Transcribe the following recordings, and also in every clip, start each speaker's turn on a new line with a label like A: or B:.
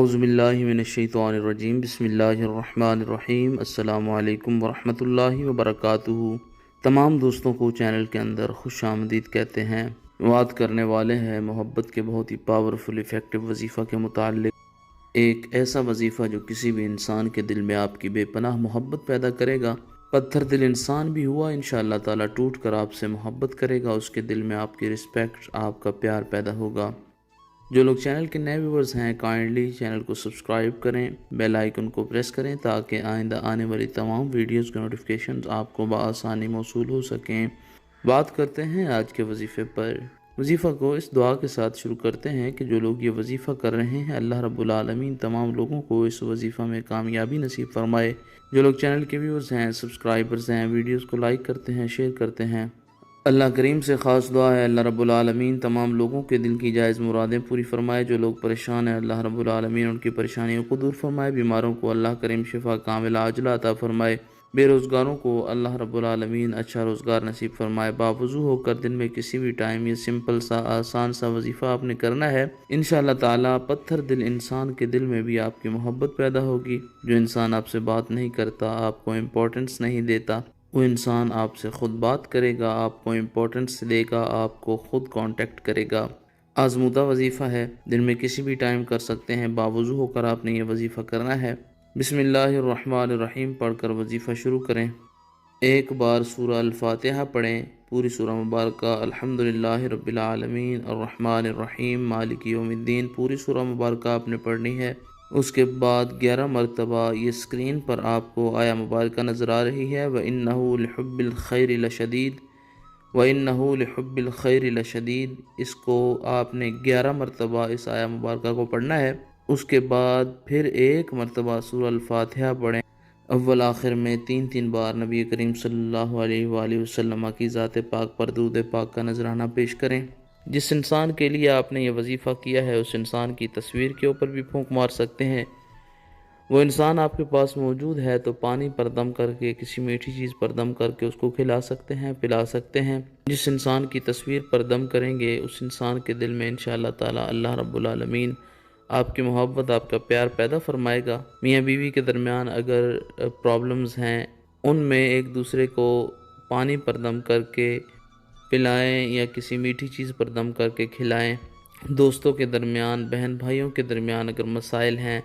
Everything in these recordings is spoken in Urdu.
A: اعوذ باللہ من الشیطان الرجیم، بسم اللہ الرحمن الرحیم۔ السلام علیکم ورحمۃ اللہ وبرکاتہ۔ تمام دوستوں کو چینل کے اندر خوش آمدید کہتے ہیں۔ بات کرنے والے ہیں محبت کے بہت ہی پاورفل افیکٹو وظیفہ کے متعلق۔ ایک ایسا وظیفہ جو کسی بھی انسان کے دل میں آپ کی بے پناہ محبت پیدا کرے گا۔ پتھر دل انسان بھی ہوا انشاءاللہ تعالیٰ ٹوٹ کر آپ سے محبت کرے گا، اس کے دل میں آپ کی رسپیکٹ، آپ کا پیار پیدا ہوگا۔ جو لوگ چینل کے نئے ویورز ہیں کائنڈلی چینل کو سبسکرائب کریں، بیل آئیکن کو پریس کریں تاکہ آئندہ آنے والی تمام ویڈیوز کے نوٹیفیکیشنز آپ کو بآسانی موصول ہو سکیں۔ بات کرتے ہیں آج کے وظیفے پر۔ وظیفہ کو اس دعا کے ساتھ شروع کرتے ہیں کہ جو لوگ یہ وظیفہ کر رہے ہیں اللہ رب العالمین تمام لوگوں کو اس وظیفہ میں کامیابی نصیب فرمائے۔ جو لوگ چینل کے ویورز ہیں، سبسکرائبرز ہیں، ویڈیوز کو لائک کرتے ہیں، شیئر کرتے ہیں، اللہ کریم سے خاص دعا ہے اللہ رب العالمین تمام لوگوں کے دل کی جائز مرادیں پوری فرمائے۔ جو لوگ پریشان ہیں اللہ رب العالمین ان کی پریشانیوں کو دور فرمائے۔ بیماروں کو اللہ کریم شفا کاملہ عاجلہ عطا فرمائے۔ بے روزگاروں کو اللہ رب العالمین اچھا روزگار نصیب فرمائے۔ باوضو ہو کر دن میں کسی بھی ٹائم یہ سمپل سا آسان سا وظیفہ آپ نے کرنا ہے، انشاءاللہ تعالیٰ پتھر دل انسان کے دل میں بھی آپ کی محبت پیدا ہوگی۔ جو انسان آپ سے بات نہیں کرتا، آپ کو امپورٹنس نہیں دیتا، وہ انسان آپ سے خود بات کرے گا، آپ کو امپورٹنس دے گا، آپ کو خود کانٹیکٹ کرے گا۔ آزمودہ وظیفہ ہے، دن میں کسی بھی ٹائم کر سکتے ہیں، باوضو ہو کر آپ نے یہ وظیفہ کرنا ہے۔ بسم اللہ الرحمن الرحیم پڑھ کر وظیفہ شروع کریں۔ ایک بار سورہ الفاتحہ پڑھیں، پوری سورہ مبارکہ الحمدللہ رب العالمین الرحمن الرحیم مالک یوم الدین پوری سورہ مبارکہ آپ نے پڑھنی ہے۔ اس کے بعد 11 مرتبہ یہ اسکرین پر آپ کو آیا مبارکہ نظر آ رہی ہے، وَإِنَّهُ لِحُبِّ الْخَيْرِ لَشَدِيدٌ، وَإِنَّهُ لِحُبِّ الْخَيْرِ لَشَدِيدٌ، اس کو آپ نے 11 مرتبہ اس آیا مبارکہ کو پڑھنا ہے۔ اس کے بعد پھر ایک مرتبہ سورہ الفاتحہ پڑھیں، اول آخر میں 3 بار نبی کریم صلی اللہ علیہ وآلہ وسلم کی ذات پاک پر درود پاک کا نذرانہ پیش کریں۔ جس انسان کے لیے آپ نے یہ وظیفہ کیا ہے اس انسان کی تصویر کے اوپر بھی پھونک مار سکتے ہیں۔ وہ انسان آپ کے پاس موجود ہے تو پانی پر دم کر کے، کسی میٹھی چیز پر دم کر کے اس کو کھلا سکتے ہیں، پلا سکتے ہیں۔ جس انسان کی تصویر پر دم کریں گے اس انسان کے دل میں انشاءاللہ تعالی اللہ رب العالمین آپ کی محبت، آپ کا پیار پیدا فرمائے گا۔ میاں بیوی کے درمیان اگر پرابلمز ہیں ان میں ایک دوسرے کو پانی پر دم کر کے پلائیں یا کسی میٹھی چیز پر دم کر کے کھلائیں۔ دوستوں کے درمیان، بہن بھائیوں کے درمیان اگر مسائل ہیں،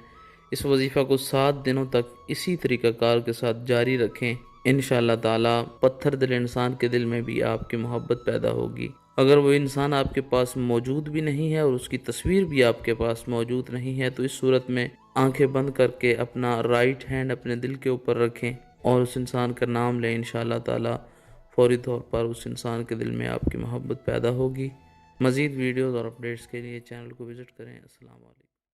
A: اس وظیفہ کو 7 دنوں تک اسی طریقہ کار کے ساتھ جاری رکھیں، انشاءاللہ تعالی پتھر دل انسان کے دل میں بھی آپ کی محبت پیدا ہوگی۔ اگر وہ انسان آپ کے پاس موجود بھی نہیں ہے اور اس کی تصویر بھی آپ کے پاس موجود نہیں ہے تو اس صورت میں آنکھیں بند کر کے اپنا رائٹ ہینڈ اپنے دل کے اوپر رکھیں اور اس انسان کا نام لیں، انشاءاللہ تعالی فوری طور پر اس انسان کے دل میں آپ کی محبت پیدا ہوگی۔ مزید ویڈیوز اور اپڈیٹس کے لیے چینل کو وزٹ کریں۔ السلام علیکم۔